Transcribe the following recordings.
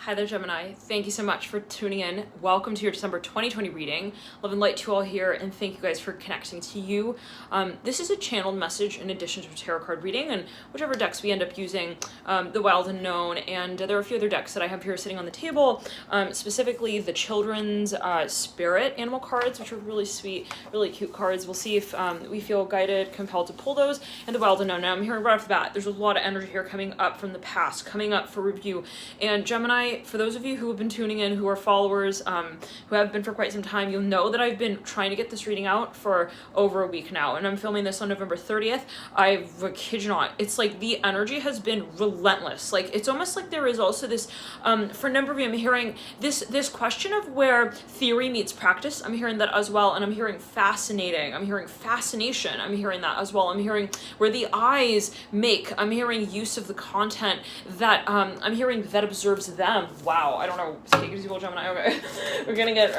Hi there, Gemini. Thank you so much for tuning in. Welcome to your December 2020 reading. Love and light to you all here, and thank you guys for connecting to you. This is a channeled message in addition to a tarot card reading, and whichever decks we end up using, the Wild Unknown, and there are a few other decks that I have here sitting on the table, specifically the Children's Spirit Animal cards, which are really sweet, really cute cards. We'll see if we feel guided, compelled to pull those, and the Wild Unknown. Now, I'm hearing right off the bat, there's a lot of energy here coming up from the past, coming up for review, and Gemini, for those of you who have been tuning in, who are followers, who have been for quite some time, you'll know that I've been trying to get this reading out for over a week now, and I'm filming this on November 30th. I kid you not, it's like the energy has been relentless. Like, it's almost like there is also this, for a number of you, I'm hearing this question of where theory meets practice. I'm hearing that as well, and I'm hearing fascinating. I'm hearing fascination. I'm hearing that as well. I'm hearing where the eyes make. I'm hearing use of the content that, I'm hearing that observes them. Wow, I don't know. Take it easy, Gemini. Okay, we're gonna get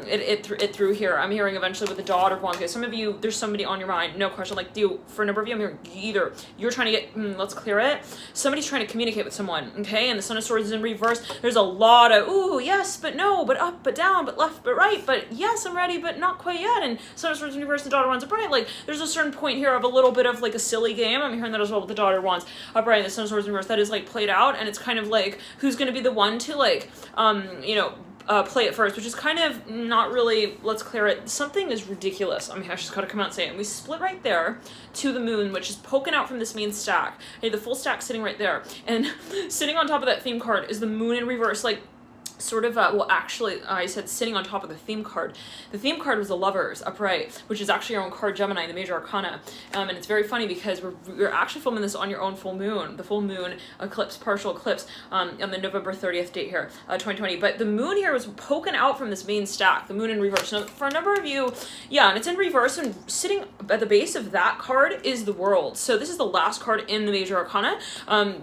it through here. I'm hearing eventually with the Daughter of Wands. Okay, some of you, there's somebody on your mind, no question. Like, for a number of you, I'm hearing either you're trying to get, let's clear it. Somebody's trying to communicate with someone. Okay, and the Son of Swords is in reverse. There's a lot of ooh, yes, but no, but up, but down, but left, but right, but yes, I'm ready, but not quite yet. And Son of Swords in reverse, the Daughter of Wands upright. Like, there's a certain point here of a little bit of like a silly game. I'm hearing that as well with the Daughter of Wands upright and the Son of Swords in reverse. That is like played out, and it's kind of like who's gonna be the one to like play it first, which is kind of not really, let's clear it. Something is ridiculous. I just gotta come out and say it. And we split right there to the moon, which is poking out from this main stack. Okay, the full stack sitting right there. And sitting on top of that theme card is the moon in reverse, like, sort of, well, actually, I said sitting on top of the theme card. The theme card was the Lovers upright, which is actually your own card, Gemini, the Major Arcana. And it's very funny because we're actually filming this on your own full moon, the full moon eclipse, partial eclipse, on the November 30th date here, 2020. But the moon here was poking out from this main stack, the moon in reverse. Now, for a number of you, yeah, and it's in reverse, and sitting at the base of that card is the World. So this is the last card in the Major Arcana.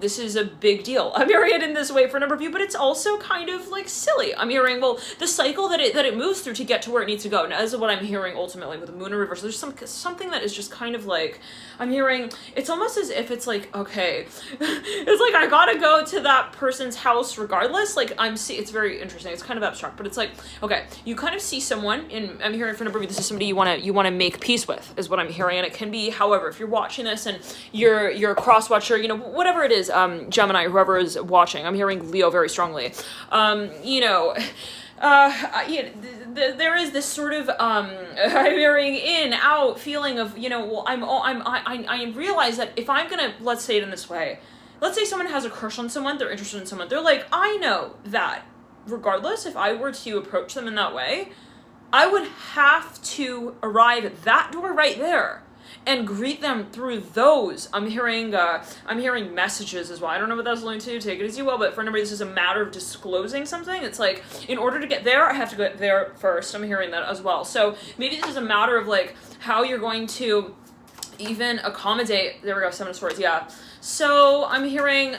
This is a big deal. I'm hearing it in this way for a number of you, but it's also kind of like silly. I'm hearing, well, the cycle that it moves through to get to where it needs to go. Now, this is what I'm hearing ultimately with the moon in reverse. There's something that is just kind of like, I'm hearing, it's almost as if it's like, okay, it's like I gotta go to that person's house regardless. Like, it's very interesting. It's kind of abstract, but it's like, okay, you kind of see someone, and I'm hearing for a number of you, this is somebody you wanna make peace with, is what I'm hearing. And it can be, however, if you're watching this and you're a cross watcher, whatever it is, Gemini, whoever is watching, I'm hearing Leo very strongly. There is this sort of I'm hearing in out feeling of well, I realize that if I'm gonna, let's say it in this way, let's say someone has a crush on someone, they're interested in someone, they're like, I know that regardless, if I were to approach them in that way, I would have to arrive at that door right there and greet them through those. I'm hearing messages as well. I don't know what that's alluding to. Take it as you will. But for a number, this is a matter of disclosing something. It's like, in order to get there, I have to get there first. I'm hearing that as well. So maybe this is a matter of like how you're going to even accommodate. There we go. Seven of Swords. Yeah. So I'm hearing.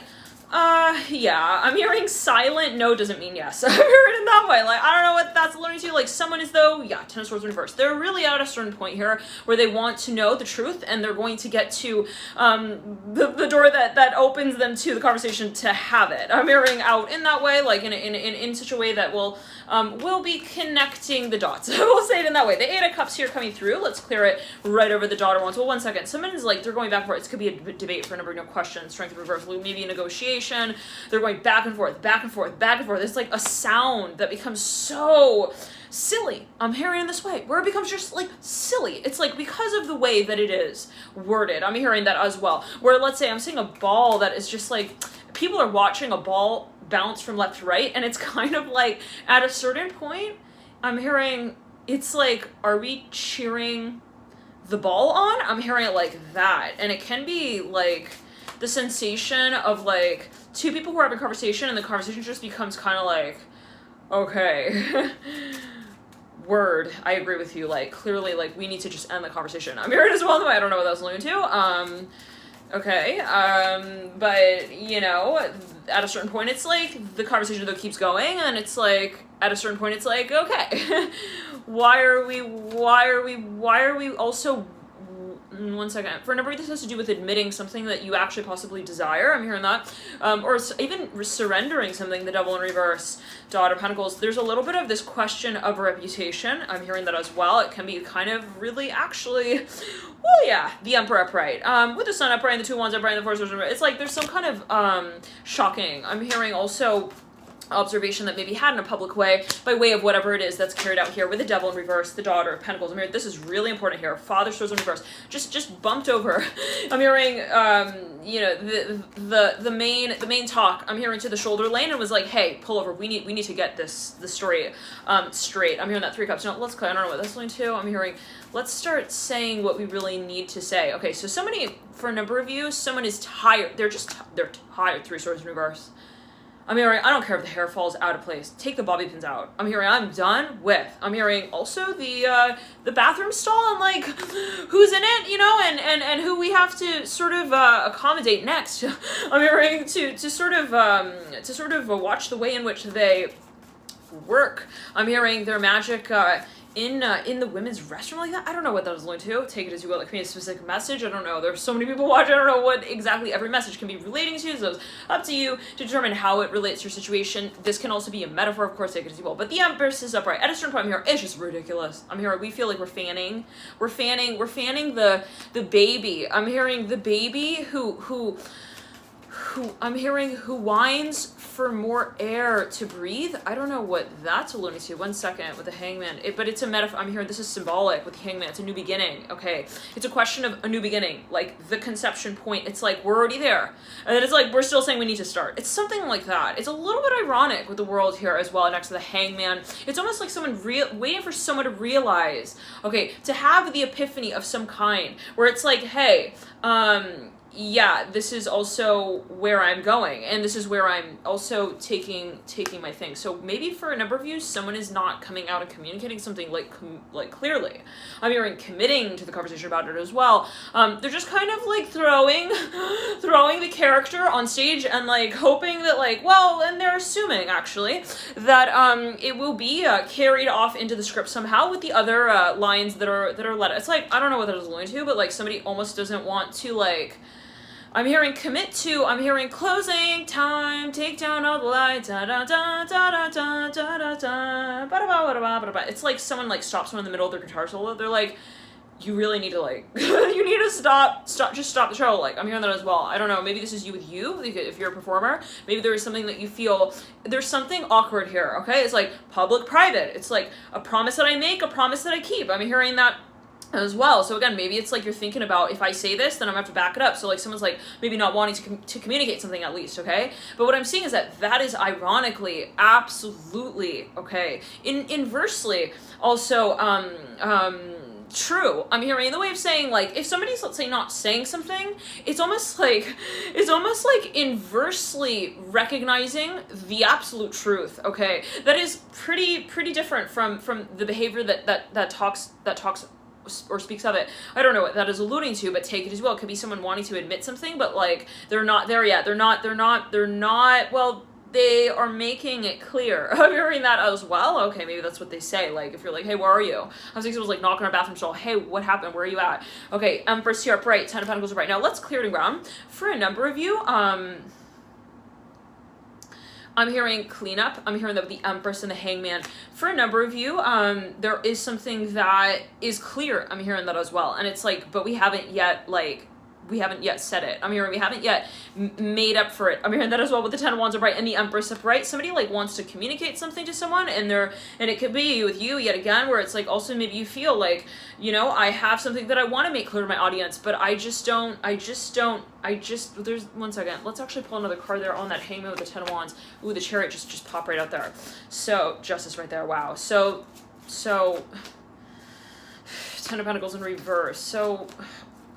I'm hearing silent no doesn't mean yes. I'm hearing it that way. Like, I don't know what that's alluding to. Like, someone is though, yeah, Ten of Swords in reverse. They're really at a certain point here where they want to know the truth, and they're going to get to the door that opens them to the conversation to have it. I'm hearing out in that way, like in such a way that will be connecting the dots. We'll say it in that way. The Eight of Cups here coming through. Let's clear it right over the Daughter Wands. Well, one second. Someone is like, they're going back and forth. It could be a debate for a number of questions. Strength of reverse, maybe a negotiation. They're going back and forth, back and forth, back and forth. It's like a sound that becomes so silly. I'm hearing it this way, where it becomes just like silly. It's like because of the way that it is worded. I'm hearing that as well. Where let's say I'm seeing a ball that is just like, people are watching a ball bounce from left to right, and it's kind of like at a certain point, I'm hearing it's like, are we cheering the ball on? I'm hearing it like that. And it can be like the sensation of like two people who are having a conversation, and the conversation just becomes kind of like, okay, word, I agree with you, like clearly, like we need to just end the conversation. I'm hearing as well, though I don't know what that's alluding to. Okay, but at a certain point it's like the conversation though keeps going, and it's like at a certain point it's like, okay, why are we also one second. For a number of you, this has to do with admitting something that you actually possibly desire. I'm hearing that. Or even surrendering something, the Devil in reverse, Daughter of Pentacles. There's a little bit of this question of reputation. I'm hearing that as well. It can be kind of really actually, well, yeah, the Emperor upright. With the Sun upright and the Two of Wands upright and the Four of Swords upright. It's like there's some kind of shocking. I'm hearing also observation that maybe had in a public way by way of whatever it is that's carried out here with the Devil in reverse, the Daughter of Pentacles. I'm hearing this is really important here. Father Swords in reverse, just bumped over. I'm hearing you know, the main talk. I'm hearing to the shoulder lane and was like, hey, pull over. We need to get the story straight. I'm hearing that Three Cups. No, let's clear. I don't know what that's going to. I'm hearing let's start saying what we really need to say. Okay, so somebody, for a number of you, someone is tired. They're tired. Three Swords in reverse. I'm hearing, I don't care if the hair falls out of place. Take the bobby pins out. I'm hearing, I'm done with. I'm hearing also the bathroom stall and like who's in it, you know, and who we have to sort of accommodate next. I'm hearing to sort of watch the way in which they work. I'm hearing their magic in the women's restroom like that. I don't know what that is going to. Take it as you will. It can be a specific message. I don't know. There's so many people watching. I don't know what exactly every message can be relating to. So it's up to you to determine how it relates to your situation. This can also be a metaphor, of course. Take it as you will. But the Empress is upright. At a certain point here, it's just ridiculous. I'm hearing we feel like we're fanning the baby. I'm hearing the baby who I'm hearing who whines for more air to breathe. I don't know what that's alluding to. 1 second with the Hangman. But it's a metaphor. I'm hearing this is symbolic with the Hangman. It's a new beginning. Okay. It's a question of a new beginning. Like the conception point. It's like we're already there. And then it's like we're still saying we need to start. It's something like that. It's a little bit ironic with the world here as well next to the Hangman. It's almost like someone waiting for someone to realize, okay, to have the epiphany of some kind where it's like, hey, yeah, this is also where I'm going, and this is where I'm also taking my thing. So maybe for a number of you, someone is not coming out and communicating something like clearly. I'm hearing committing to the conversation about it as well. They're just kind of like throwing the character on stage and like hoping that like, well, and they're assuming actually that it will be carried off into the script somehow with the other lines that are led. It's like I don't know what that is going to, but like somebody almost doesn't want to like. I'm hearing commit to, I'm hearing closing time, take down all the lights, da da da da da da da da da, ba da ba da ba da ba. It's like someone like stops someone in the middle of their guitar solo. They're like, you really need to like, you need to stop the show. Like, I'm hearing that as well. I don't know, maybe this is you with you, if you're a performer. Maybe there is something that you feel, there's something awkward here, okay? It's like public-private. It's like a promise that I make, a promise that I keep. I'm hearing that as well. So again, maybe it's like you're thinking about if I say this, then I'm gonna have to back it up. So like someone's like maybe not wanting to communicate something at least, okay? But what I'm seeing is that is ironically absolutely okay. Inversely also true. I'm hearing in the way of saying like if somebody's let's say not saying something, it's almost like inversely recognizing the absolute truth, okay? That is pretty different from the behavior that talks or speaks of it. I don't know what that is alluding to, but take it as well. It could be someone wanting to admit something, but like they're not there yet. They're not, well, they are making it clear. I'm hearing that as well. Okay, maybe that's what they say. Like if you're like, hey, where are you? I was thinking someone's like knocking on a bathroom stall. Hey, what happened? Where are you at? Okay, Empress here upright, 10 of Pentacles upright. Now let's clear the ground. For a number of you, I'm hearing cleanup. I'm hearing that with the Empress and the Hangman. For a number of you, there is something that is clear. I'm hearing that as well. And it's like, but we haven't yet said it. I'm hearing we haven't yet made up for it. I'm hearing that as well with the 10 of Wands upright and the Empress upright. Somebody like wants to communicate something to someone and it could be with you yet again, where it's like also maybe you feel like, you know, I have something that I want to make clear to my audience, but there's 1 second. Let's actually pull another card there on that Hangman with the 10 of Wands. Ooh, the Chariot just popped right out there. So Justice right there. Wow. So 10 of Pentacles in reverse. So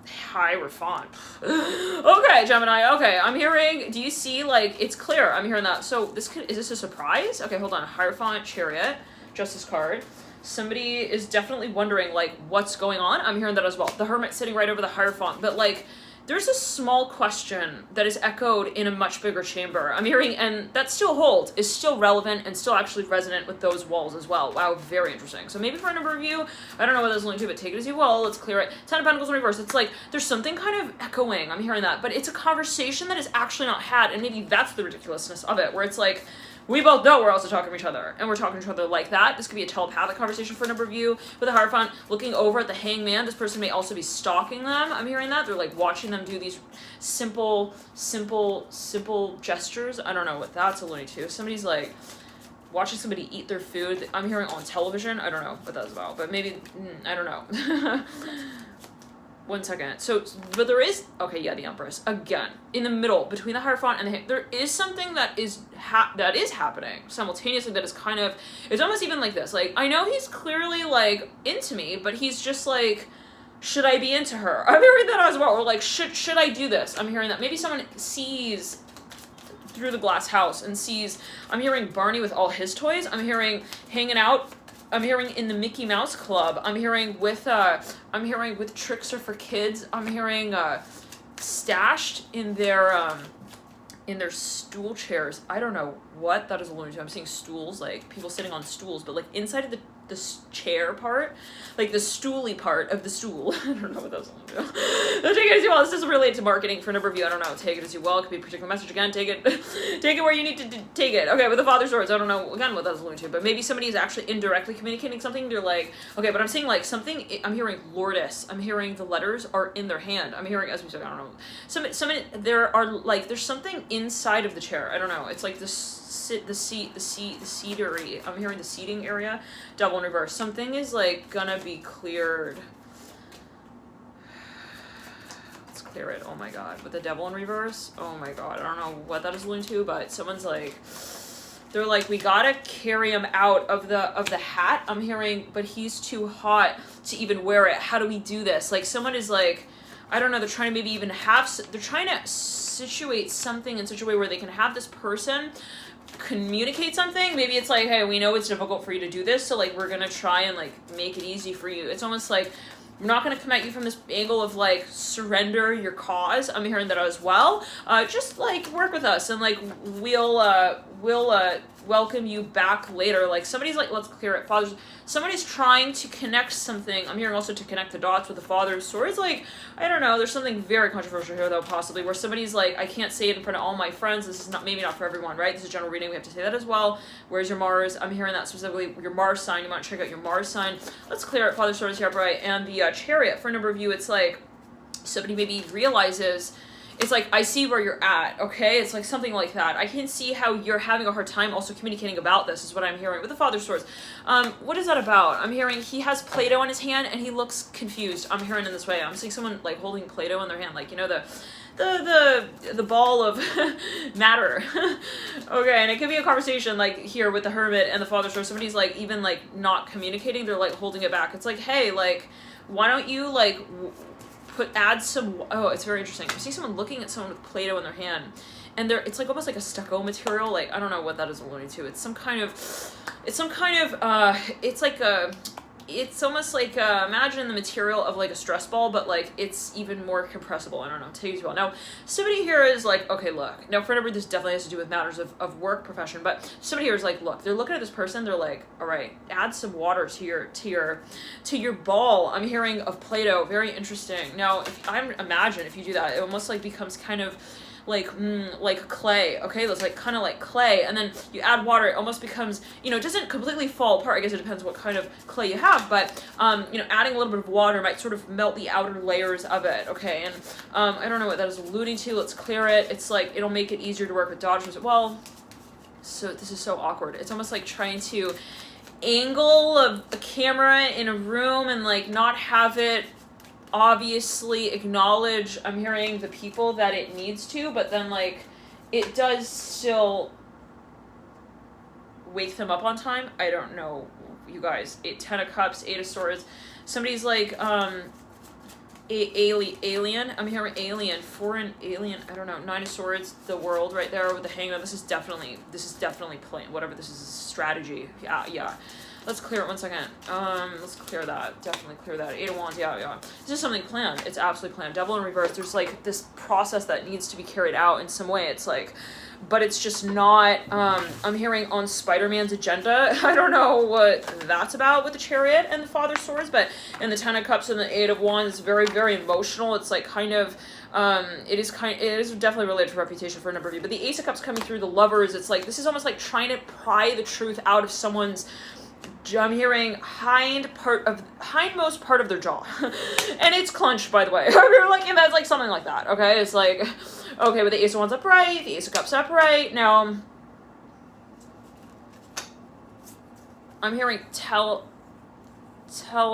Hierophant. Okay, Gemini. Okay, I'm hearing, do you see, like, it's clear. I'm hearing that. So is this a surprise? Okay, hold on. Hierophant, Chariot, Justice card. Somebody is definitely wondering, like, what's going on. I'm hearing that as well. The Hermit sitting right over the Hierophant. But, like, there's a small question that is echoed in a much bigger chamber. I'm hearing, and that still holds, is still relevant and still actually resonant with those walls as well. Wow, very interesting. So maybe for a number of you, I don't know what that's linked to, but take it as you will. Let's clear it. Ten of Pentacles in reverse. It's like there's something kind of echoing. I'm hearing that, but it's a conversation that is actually not had, and maybe that's the ridiculousness of it, where it's like, we both know we're also talking to each other, and we're talking to each other like that. This could be a telepathic conversation for a number of you. With a Hierophant looking over at the Hangman, this person may also be stalking them. I'm hearing that. They're like watching them do these simple gestures. I don't know what that's alluding to. Somebody's like watching somebody eat their food. I'm hearing on television. I don't know what that's about, but maybe, I don't know. One second. So, but there is, okay, yeah, the Empress. Again, in the middle, between the Hierophant and the there is something that is happening simultaneously that is kind of, it's almost even like this. Like, I know he's clearly, like, into me, but he's just like, should I be into her? I'm hearing that as well. Or like, should I do this? I'm hearing that. Maybe someone sees through the glass house and sees, I'm hearing Barney with all his toys. I'm hearing hanging out. I'm hearing in the Mickey Mouse Club. I'm hearing with Trickster for Kids. I'm hearing stashed in their stool chairs. I don't know what that is alluding to. I'm seeing stools, like people sitting on stools, but like inside of the chair part, like the stooly part of the stool. I don't know what that's alluding to. Take it as you will. This doesn't relate to marketing for a number of you. I don't know. Take it as you will. It could be a particular message. Again, take it where you need to take it. Okay, with the Father of Swords, I don't know again what that's alluding to, but maybe somebody is actually indirectly communicating something. They're like, okay, but I'm seeing like something. I'm hearing Lourdes. I'm hearing the letters are in their hand. I'm hearing, as we said, I don't know. There are like there's something inside of the chair. I don't know. It's like the seatery. I'm hearing the seating area. Devil in reverse. Something is like gonna be cleared. Let's clear it. Oh my god. With the Devil in reverse. Oh my god. I don't know what that is alluding to, but someone's like, they're like, we gotta carry him out of the hat. I'm hearing, but he's too hot to even wear it. How do we do this? Like someone is like, I don't know, they're trying to maybe even they're trying to situate something in such a way where they can have this person communicate something. Maybe it's like, hey, we know it's difficult for you to do this, so like we're gonna try and like make it easy for you. It's almost like we're not gonna come at you from this angle of like surrender your cause. I'm hearing that as well. Just like work with us and like we'll welcome you back later. Like somebody's like, let's clear it. Somebody's trying to connect something. I'm hearing also to connect the dots with the Father of Swords. Like, I don't know, there's something very controversial here though, possibly, where somebody's like, I can't say it in front of all my friends. This is maybe not for everyone, right? This is general reading. We have to say that as well. Where's your Mars? I'm hearing that specifically. Your Mars sign. You might check out your Mars sign. Let's clear it. Father of Swords here, upright. And the Chariot. For a number of you, it's like somebody maybe realizes, it's like, I see where you're at, okay? It's like something like that. I can see how you're having a hard time also communicating about this, is what I'm hearing. With the Father of Swords, what is that about? I'm hearing he has Play-Doh in his hand, and he looks confused. I'm hearing in this way. I'm seeing someone, like, holding Play-Doh in their hand. Like, you know, the ball of matter. Okay, and it could be a conversation, like, here with the Hermit and the Father of Swords. Somebody's, like, even, like, not communicating. They're, like, holding it back. It's like, hey, like, why don't you, like, add some, oh, it's very interesting. I see someone looking at someone with Play-Doh in their hand, and it's like almost like a stucco material. Like, I don't know what that is alluding to. It's almost like, imagine the material of like a stress ball, but like it's even more compressible. I don't know, take it as well. Now, somebody here is like, okay, look, now for everybody, this definitely has to do with matters of work profession, but somebody here is like, look, they're looking at this person, they're like, all right, add some water to your ball. I'm hearing of Play-Doh, very interesting. Now, imagine if you do that, it almost like becomes kind of like clay, okay? That's like kind of like clay, and then you add water, it almost becomes, you know, it doesn't completely fall apart. I guess it depends what kind of clay you have, but you know, adding a little bit of water might sort of melt the outer layers of it, okay? And I don't know what that is alluding to. Let's clear it. It's like it'll make it easier to work with dodgers. Well, so this is so awkward. It's almost like trying to angle a camera in a room and like not have it obviously acknowledge, I'm hearing, the people that it needs to, but then like it does still wake them up on time. I don't know, you guys. 10 of Cups, 8 of Swords. Somebody's like alien. I'm hearing alien, foreign alien. I don't know. 9 of Swords, the world right there with the Hangman. This is definitely playing. Whatever this is, strategy. Yeah. Let's clear it 1 second. Let's clear that. Definitely clear that. 8 of Wands, yeah. This is something planned. It's absolutely planned. Devil in reverse. There's like this process that needs to be carried out in some way. It's like, but it's just not, I'm hearing on Spider-Man's agenda. I don't know what that's about with the Chariot and the Father of Swords, but in the 10 of Cups and the 8 of Wands, it's very, very emotional. It's like kind of, it is definitely related to reputation for a number of you, but the Ace of Cups coming through, the Lovers, it's like, this is almost like trying to pry the truth out of someone's, I'm hearing hindmost part of their jaw. And it's clenched, by the way. You're like, and that's like something like that, okay? It's like, okay, with the Ace of Wands upright, the Ace of Cups upright. Now, I'm hearing tell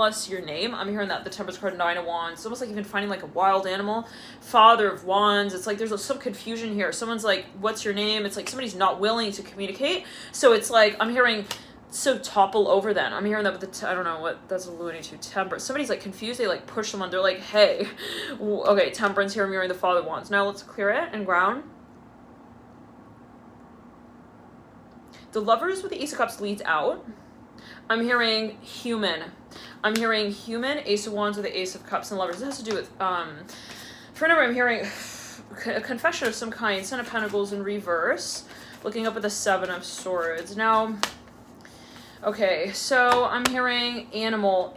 us your name. I'm hearing that the Temperance card, 9 of Wands. It's almost like even finding like a wild animal. Father of Wands. It's like there's some confusion here. Someone's like, what's your name? It's like somebody's not willing to communicate. So it's like, I'm hearing, so topple over then. I'm hearing that with the, I don't know what that's alluding to, Temperance. Somebody's like confused. They like push someone. They're like, hey, okay, Temperance here. I'm hearing the Father of Wands. Now let's clear it and ground. The Lovers with the Ace of Cups leads out. I'm hearing human. I'm hearing human, Ace of Wands with the Ace of Cups and Lovers. This has to do with, for a number, I'm hearing a confession of some kind. 10 of Pentacles in reverse. Looking up at the 7 of Swords. Now, okay, so I'm hearing animals.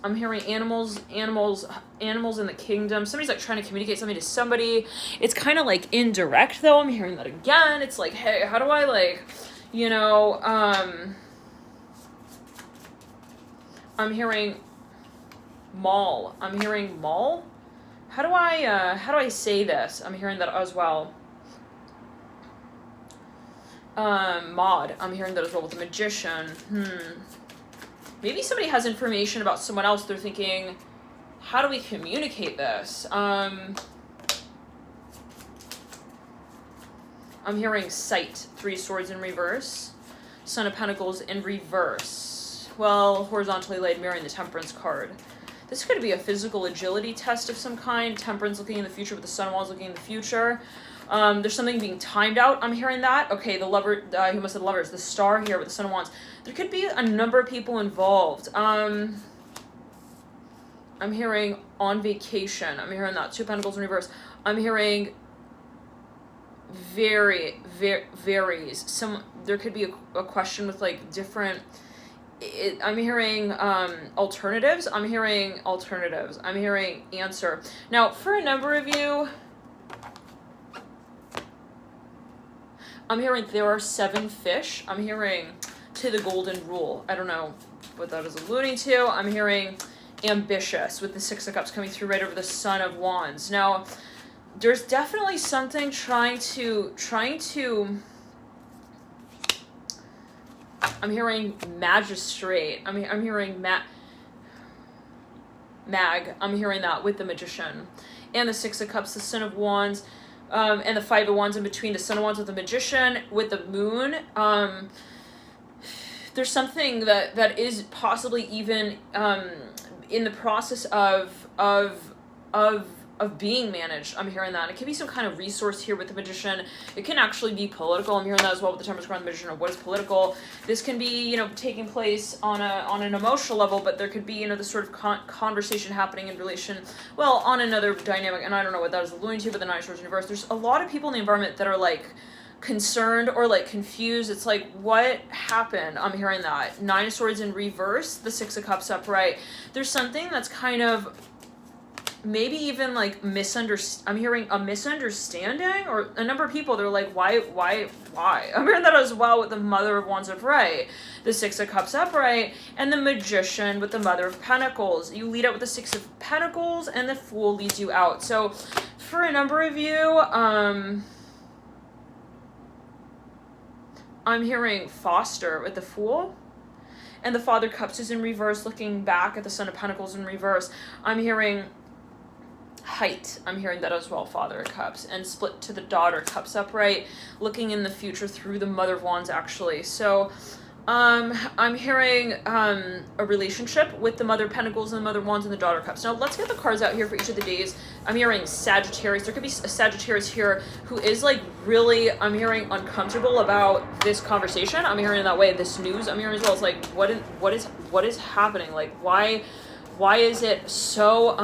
I'm hearing animals in the kingdom. Somebody's like trying to communicate something to somebody. It's kind of like indirect though. I'm hearing that again. It's like, hey, how do I like, you know, I'm hearing mall. I'm hearing mall. How do I say this? I'm hearing that as well. Mod. I'm hearing that as well with the Magician. Maybe somebody has information about someone else. They're thinking, how do we communicate this? I'm hearing sight. 3 swords in reverse. Son of Pentacles in reverse. Well, horizontally laid, mirroring the Temperance card. This could be a physical agility test of some kind. Temperance looking in the future with the Sun of Wands looking in the future. There's something being timed out. I'm hearing that. Okay, the lover, he must have Lovers. The Star here with the Sun of Wands. There could be a number of people involved. I'm hearing on vacation. I'm hearing that. 2 Pentacles in reverse. I'm hearing varies. There could be a question with like different... I'm hearing alternatives. I'm hearing answer. Now, for a number of you, I'm hearing there are 7 fish. I'm hearing to the golden rule. I don't know what that is alluding to. I'm hearing ambitious with the 6 of Cups coming through right over the Son of Wands. Now, there's definitely something trying to I'm hearing magistrate. I'm hearing mag. I'm hearing that with the Magician. And the 6 of Cups, the Son of Wands, and the 5 of Wands in between. The Son of Wands with the Magician, with the Moon. There's something that is possibly even in the process of being managed. I'm hearing that. It could be some kind of resource here with the Magician. It can actually be political. I'm hearing that as well with the Temperance card and the Magician of what is political. This can be, you know, taking place on an emotional level, but there could be, you know, this sort of conversation happening in relation, well, on another dynamic, and I don't know what that is alluding to, but the 9 of Swords in reverse. There's a lot of people in the environment that are like concerned or like confused. It's like, what happened? I'm hearing that. 9 of Swords in reverse, the 6 of Cups upright. There's something that's kind of maybe even like I'm hearing a misunderstanding, or a number of people, they're like, why? I'm hearing that as well with the Mother of Wands upright, the 6 of Cups upright, and the Magician with the Mother of Pentacles. You lead out with the 6 of Pentacles, and the Fool leads you out. So for a number of you, I'm hearing foster with the Fool. And the Father of Cups is in reverse, looking back at the Son of Pentacles in reverse. I'm hearing height. I'm hearing that as well, Father of Cups. And split to the Daughter, Cups upright, looking in the future through the Mother of Wands, actually. So, I'm hearing a relationship with the Mother of Pentacles and the Mother of Wands and the Daughter of Cups. Now let's get the cards out here for each of the days. I'm hearing Sagittarius. There could be a Sagittarius here who is like really, I'm hearing uncomfortable about this conversation. I'm hearing that way, this news. I'm hearing as well. It's like, what is happening? Like, why is it so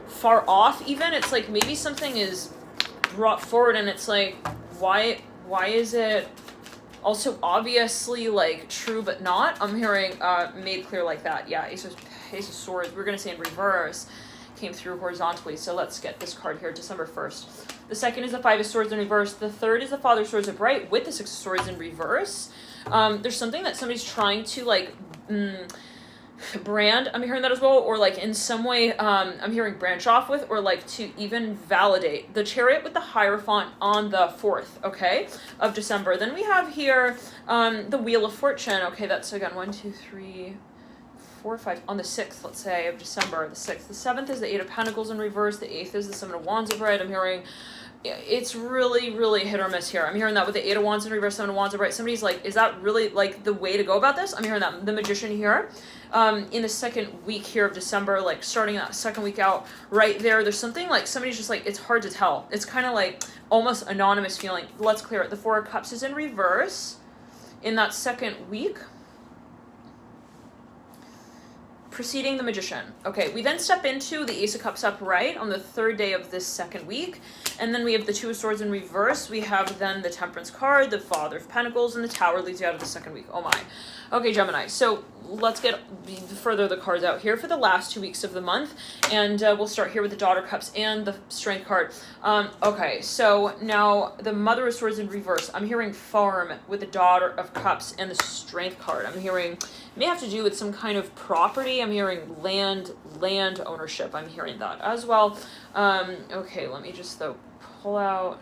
far off? Even it's like maybe something is brought forward, and it's like, why is it also obviously like true but not? I'm hearing made clear like that. Yeah, Ace of Swords, we're gonna say in reverse, came through horizontally. So let's get this card here, December 1st. The second is the Five of Swords in reverse. The third is the Father of Swords upright with the Six of Swords in reverse. There's something that somebody's trying to like brand, I'm hearing that as well, or like in some way I'm hearing branch off with, or like to even validate. The Chariot with the Hierophant on the 4th, okay, of December. Then we have here the Wheel of Fortune. Okay, that's again 1, 2, 3, 4, 5 on the 6th, let's say, of December. The 6th, the 7th is the Eight of Pentacles in reverse. The 8th is the Seven of Wands upright. I'm hearing it's really, really hit or miss here. I'm hearing that with the Eight of Wands in reverse, Seven of Wands upright. Somebody's like, is that really like the way to go about this? I'm hearing that. The Magician here in the second week here of December, like starting that second week out right there. There's something like somebody's just like, it's hard to tell. It's kind of like almost anonymous feeling. Let's clear it. The Four of Cups is in reverse in that second week, preceding the Magician. Okay, we then step into the Ace of Cups upright on the third day of this second week. And then we have the Two of Swords in reverse. We have then the Temperance card, the Father of Pentacles, and the Tower leads you out of the second week. Oh my. Okay, Gemini. So let's get further the cards out here for the last 2 weeks of the month. And we'll start here with the Daughter of Cups and the Strength card. Okay, so now the Mother of Swords in reverse. I'm hearing farm with the Daughter of Cups and the Strength card. I'm hearing may have to do with some kind of property. I'm hearing land ownership. I'm hearing that as well. Okay, let me just though pull out.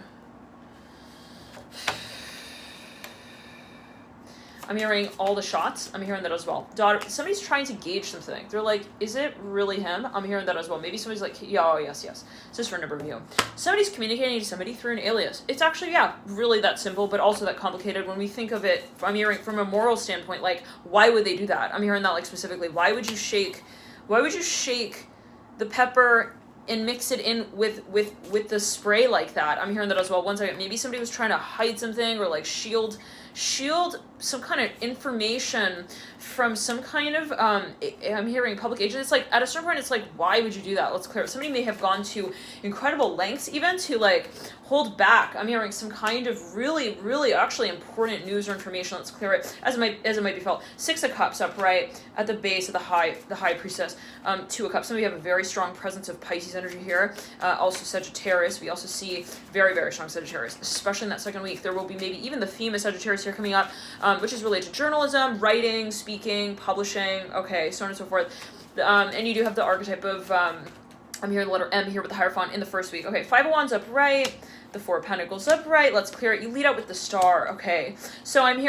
I'm hearing all the shots. I'm hearing that as well. Daughter, somebody's trying to gauge something. They're like, is it really him? I'm hearing that as well. Maybe somebody's like, yeah, oh, yes. It's just for a number of you. Somebody's communicating to somebody through an alias. It's actually, yeah, really that simple, but also that complicated. When we think of it, I'm hearing from a moral standpoint, like, why would they do that? I'm hearing that like specifically. Why would you shake the pepper and mix it in with the spray like that? I'm hearing that as well. One second, maybe somebody was trying to hide something or like shield some kind of information from some kind of I'm hearing public agent. It's like at a certain point it's like, why would you do that? Let's clear it. Somebody may have gone to incredible lengths even to like hold back. I'm hearing some kind of really, really actually important news or information. Let's clear it as it might be felt. Six of Cups upright at the base of the High Priestess. Two of Cups. Somebody have a very strong presence of Pisces energy here. Also Sagittarius. We also see very, very strong Sagittarius, especially in that second week. There will be maybe even the theme of Sagittarius here coming up, which is related to journalism, writing, speaking, publishing, okay, so on and so forth. And you do have the archetype of, I'm hearing the letter M here with the Hierophant in the first week. Okay, Five of Wands upright, the Four of Pentacles upright. Let's clear it. You lead out with the Star. Okay, so I'm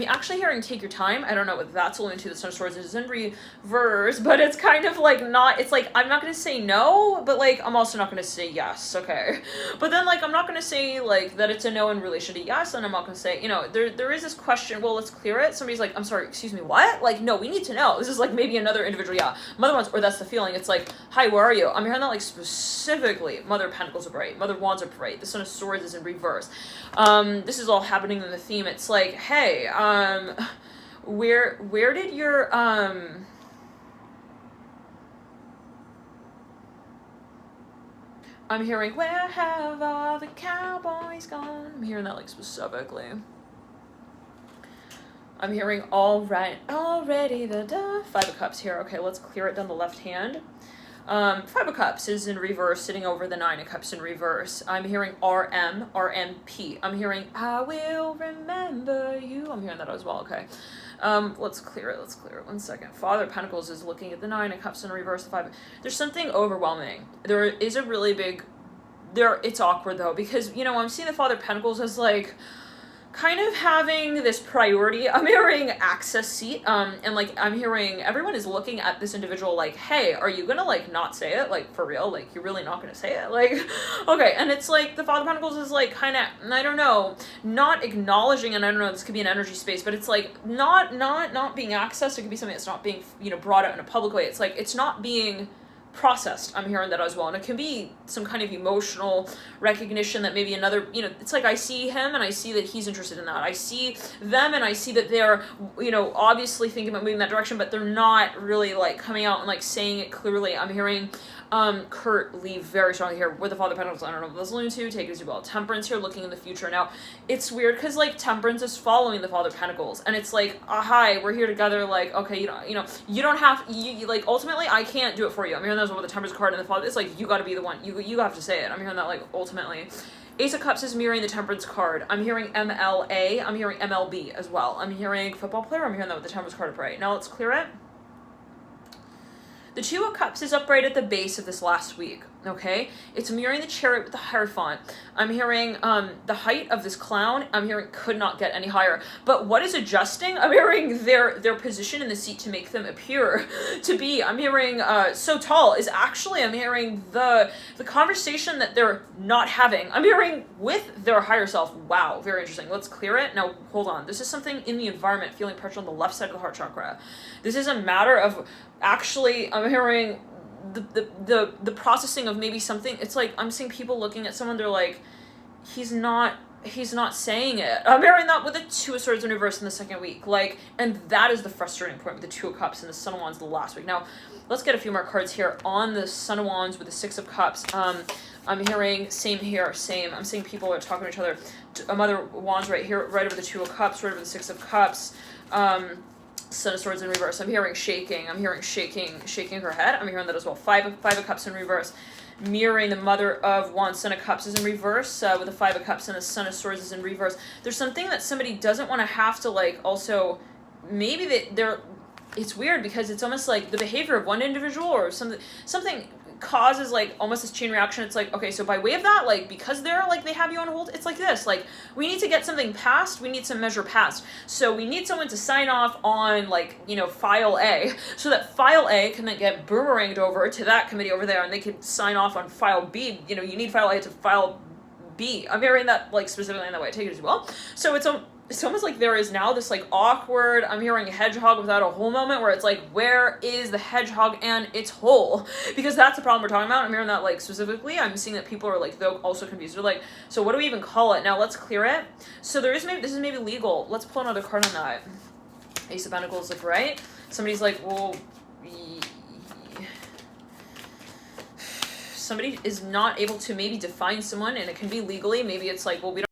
actually hearing take your time. I don't know what that's alluding to. The Sun of Swords is in reverse, but it's kind of like not, it's like, I'm not going to say no, but like, I'm also not going to say yes. Okay. But then like, I'm not going to say like that it's a no in relation to yes. And I'm not going to say, you know, there is this question. Well, let's clear it. Somebody's like, I'm sorry, excuse me, what? Like, no, we need to know. This is like maybe another individual. Yeah. Mother Wands, or that's the feeling. It's like, hi, where are you? I'm hearing that like specifically Mother of Pentacles upright, Mother of Wands upright, the Son of Swords is in reverse. This is all happening in the theme. It's like, hey, where did your I'm hearing, where have all the cowboys gone? I'm hearing that like specifically. I'm hearing already the Five of Cups here. Okay, let's clear it down the left hand. Five of Cups is in reverse, sitting over the Nine of Cups in reverse. I'm hearing RMP. I'm hearing, I will remember you. I'm hearing that as well. Okay. Let's clear it. 1 second. Father of Pentacles is looking at the Nine of Cups in reverse. The Five. There's something overwhelming. There is a really big, it's awkward though, because, you know, I'm seeing the Father of Pentacles as like, kind of having this priority. I'm hearing access seat, and like I'm hearing everyone is looking at this individual like, hey, are you gonna like not say it, like for real, like you're really not gonna say it, like okay. And it's like the Father of Pentacles is like kind of, I don't know, not acknowledging, and I don't know, this could be an energy space, but it's like not being accessed. It could be something that's not being, you know, brought out in a public way. It's like it's not being processed. I'm hearing that as well. And it can be some kind of emotional recognition that maybe another, you know, it's like I see him and I see that he's interested in that. I see them and I see that they're, you know, obviously thinking about moving that direction, but they're not really like coming out and like saying it clearly. I'm hearing Kurt leave very strongly here with the Father of Pentacles. I don't know what that's alluding to. Take it as you will. Temperance here, looking in the future. Now, it's weird because like Temperance is following the Father of Pentacles, and it's like, hi, we're here together. Like, okay, you don't have, you like ultimately, I can't do it for you. I'm hearing that with the Temperance card and the Father. It's like you got to be the one. You have to say it. I'm hearing that like ultimately. Ace of Cups is mirroring the Temperance card. I'm hearing MLA. I'm hearing MLB as well. I'm hearing football player. I'm hearing that with the Temperance card upright. Now let's clear it. The Two of Cups is upright at the base of this last week, okay? It's mirroring the Chariot with the Hierophant. I'm hearing the height of this clown. I'm hearing could not get any higher. But what is adjusting? I'm hearing their position in the seat to make them appear to be. I'm hearing so tall is actually, I'm hearing the conversation that they're not having. I'm hearing with their higher self. Wow, very interesting. Let's clear it. Now, hold on. This is something in the environment, feeling pressure on the left side of the heart chakra. This is a matter of actually, I'm hearing the processing of maybe something. It's like I'm seeing people looking at someone, they're like, he's not saying it. I'm hearing that with the Two of Swords in reverse in the second week, like, and that is the frustrating point with the Two of Cups and the Sun of Wands the last week. Now let's get a few more cards here on the Sun of Wands with the Six of Cups. I'm hearing same here, same. I'm seeing people are talking to each other. A Mother of Wands right here, right over the Two of Cups, right over the Six of Cups. Sun of Swords in reverse. I'm hearing shaking. I'm hearing shaking her head. I'm hearing that as well. Five of Cups in reverse. Mirroring the Mother of Wands. Son of Cups is in reverse with the Five of Cups, and the Son of Swords is in reverse. There's something that somebody doesn't want to have to like also, maybe they're it's weird because it's almost like the behavior of one individual or something causes like almost this chain reaction. It's like, okay, so by way of that, like because they're like they have you on hold, it's like this, like we need to get something passed, we need some measure passed, so we need someone to sign off on like, you know, file A, so that file A can then get boomeranged over to that committee over there and they can sign off on file B. You know, you need file A to file B. I'm hearing that like specifically in that way. I take it as well. So it's almost like there is now this like awkward, I'm hearing hedgehog without a hole moment where it's like, where is the hedgehog and its hole? Because that's the problem we're talking about. I'm hearing that like specifically. I'm seeing that people are like, they're also confused. They're like, so what do we even call it? Now let's clear it. So this is maybe legal. Let's pull another card on that. Ace of Pentacles, like, right? Somebody's like, well, somebody is not able to maybe define someone, and it can be legally. Maybe it's like, well, we don't